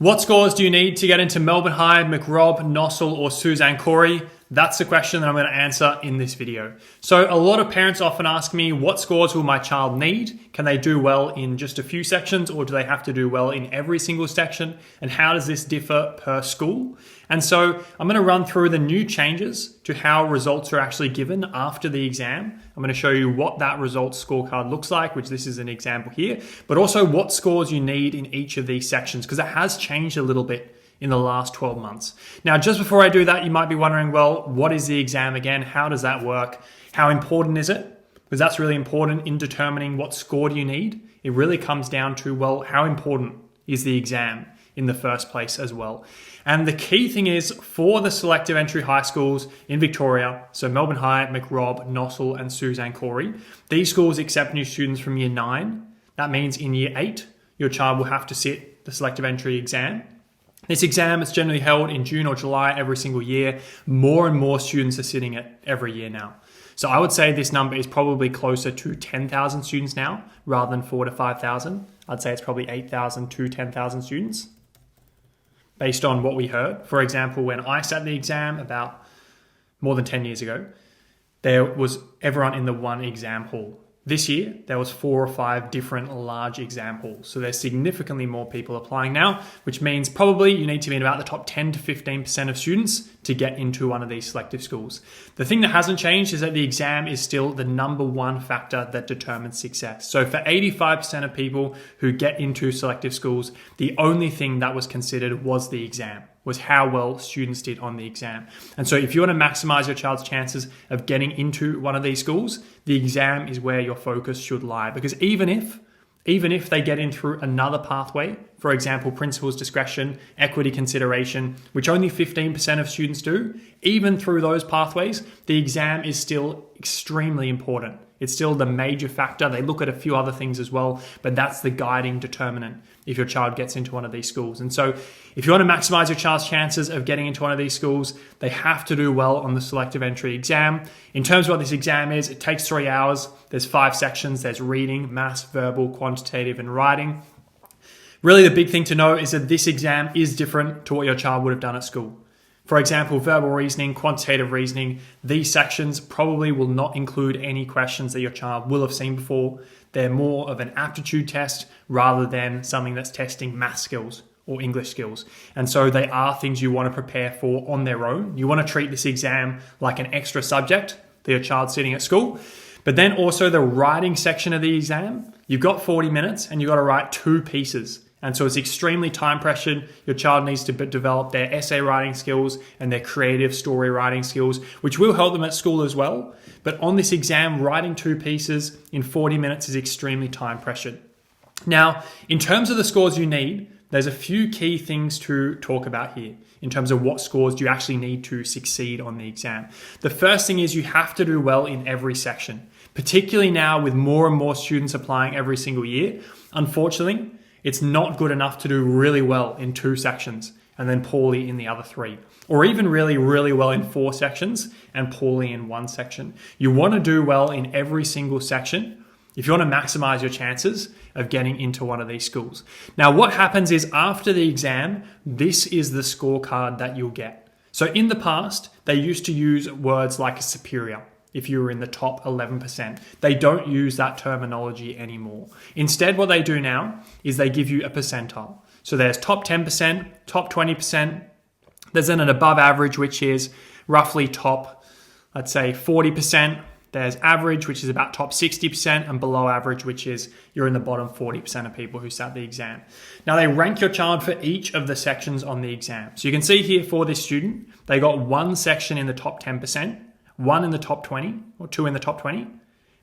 What scores do you need to get into Melbourne High, Macrob, Nossal, or Suzanne Cory? That's the question that I'm going to answer in this video. So a lot of parents often ask me, what scores will my child need? Can they do well in just a few sections, or do they have to do well in every single section? And how does this differ per school? And so I'm going to run through the new changes to how results are actually given after the exam. I'm going to show you what that results scorecard looks like, which this is an example here, but also what scores you need in each of these sections, because it has changed a little bit in the last 12 months. Now, just before I do that, you might be wondering, well, what is the exam again? How does that work? How important is it? Because that's really important in determining what score do you need. It really comes down to, well, how important is the exam in the first place as well? And the key thing is, for the selective entry high schools in Victoria, so Melbourne High, Macrob, Nossal, and Suzanne Cory, these schools accept new students from year 9. That means in year 8, your child will have to sit the selective entry exam. This exam is generally held in June or July every single year. More and more students are sitting it every year now. So I would say this number is probably closer to 10,000 students now rather than 4,000 to 5,000. I'd say it's probably 8,000 to 10,000 students based on what we heard. For example, when I sat the exam about more than 10 years ago, there was everyone in the one exam hall. This year, there was 4 or 5 different large exam halls. So there's significantly more people applying now, which means probably you need to be in about the top 10 to 15% of students to get into one of these selective schools. The thing that hasn't changed is that the exam is still the number one factor that determines success. So for 85% of people who get into selective schools, the only thing that was considered was the exam, was how well students did on the exam. And so if you want to maximize your child's chances of getting into one of these schools, the exam is where your focus should lie. Because even if they get in through another pathway, for example, principal's discretion, equity consideration, which only 15% of students do, even through those pathways, the exam is still extremely important. It's still the major factor. They look at a few other things as well, but that's the guiding determinant if your child gets into one of these schools. And so if you want to maximize your child's chances of getting into one of these schools, they have to do well on the selective entry exam. In terms of what this exam is, it takes 3 hours. There's 5 sections. There's reading, maths, verbal, quantitative, and writing. Really, the big thing to know is that this exam is different to what your child would have done at school. For example, verbal reasoning, quantitative reasoning, these sections probably will not include any questions that your child will have seen before. They're more of an aptitude test rather than something that's testing math skills or English skills. And so they are things you want to prepare for on their own. You want to treat this exam like an extra subject that your child's sitting at school. But then also the writing section of the exam, you've got 40 minutes and you've got to write 2 pieces. And so it's extremely time pressured. Your child needs to develop their essay writing skills and their creative story writing skills, which will help them at school as well. But on this exam, writing 2 pieces in 40 minutes is extremely time pressured. Now, in terms of the scores you need, there's a few key things to talk about here in terms of what scores do you actually need to succeed on the exam. The first thing is you have to do well in every section, particularly now with more and more students applying every single year. Unfortunately, it's not good enough to do really well in 2 sections and then poorly in the other 3, or even really, really well in 4 sections and poorly in 1 section. You want to do well in every single section if you want to maximize your chances of getting into one of these schools. Now, what happens is after the exam, this is the scorecard that you'll get. So in the past, they used to use words like a superior if you were in the top 11%. They don't use that terminology anymore. Instead, what they do now is they give you a percentile. So there's top 10%, top 20%. There's then an above average, which is roughly top, let's say 40%. There's average, which is about top 60%, and below average, which is you're in the bottom 40% of people who sat the exam. Now, they rank your child for each of the sections on the exam. So you can see here for this student, they got 1 section in the top 10%, 1 in the top 20, or 2 in the top 20,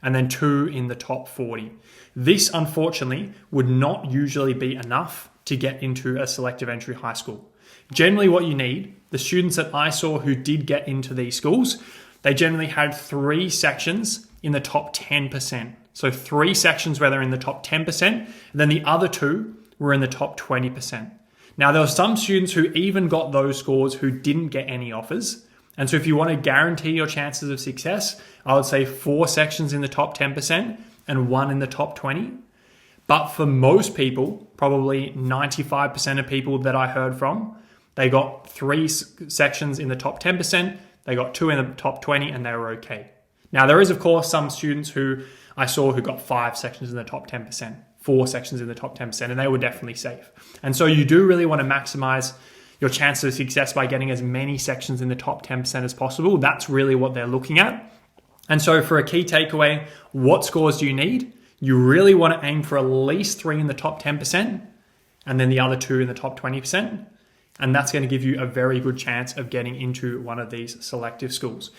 and then 2 in the top 40. This, unfortunately, would not usually be enough to get into a selective entry high school. Generally, what you need, the students that I saw who did get into these schools, they generally had 3 sections in the top 10%. So 3 sections where they're in the top 10%, and then the other 2 were in the top 20%. Now, there were some students who even got those scores who didn't get any offers. And so if you want to guarantee your chances of success, I would say 4 sections in the top 10% and 1 in the top 20. But for most people, probably 95% of people that I heard from, they got 3 sections in the top 10%, they got 2 in the top 20, and they were okay. Now, there is, of course, some students who I saw who got 5 sections in the top 10%, 4 sections in the top 10%, and they were definitely safe. And so you do really want to maximize your chances of success by getting as many sections in the top 10% as possible. That's really what they're looking at. And so for a key takeaway, what scores do you need? You really want to aim for at least 3 in the top 10% and then the other 2 in the top 20%. And that's going to give you a very good chance of getting into one of these selective schools.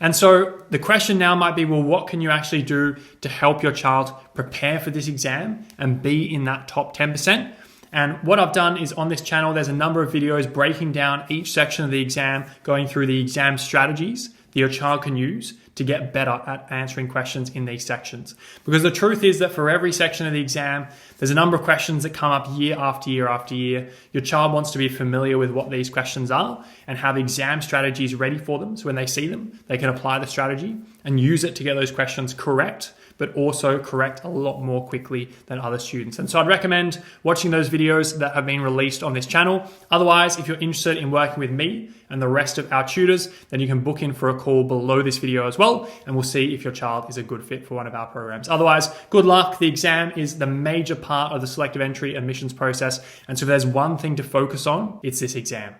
And so the question now might be, well, what can you actually do to help your child prepare for this exam and be in that top 10%? And what I've done is on this channel, there's a number of videos breaking down each section of the exam, going through the exam strategies that your child can use to get better at answering questions in these sections. Because the truth is that for every section of the exam, there's a number of questions that come up year after year after year. Your child wants to be familiar with what these questions are and have exam strategies ready for them. So when they see them, they can apply the strategy and use it to get those questions correct, but also correct a lot more quickly than other students. And so I'd recommend watching those videos that have been released on this channel. Otherwise, if you're interested in working with me and the rest of our tutors, then you can book in for a call below this video as well, and we'll see if your child is a good fit for one of our programs. Otherwise, good luck. The exam is the major part of the selective entry admissions process. And so if there's one thing to focus on, it's this exam.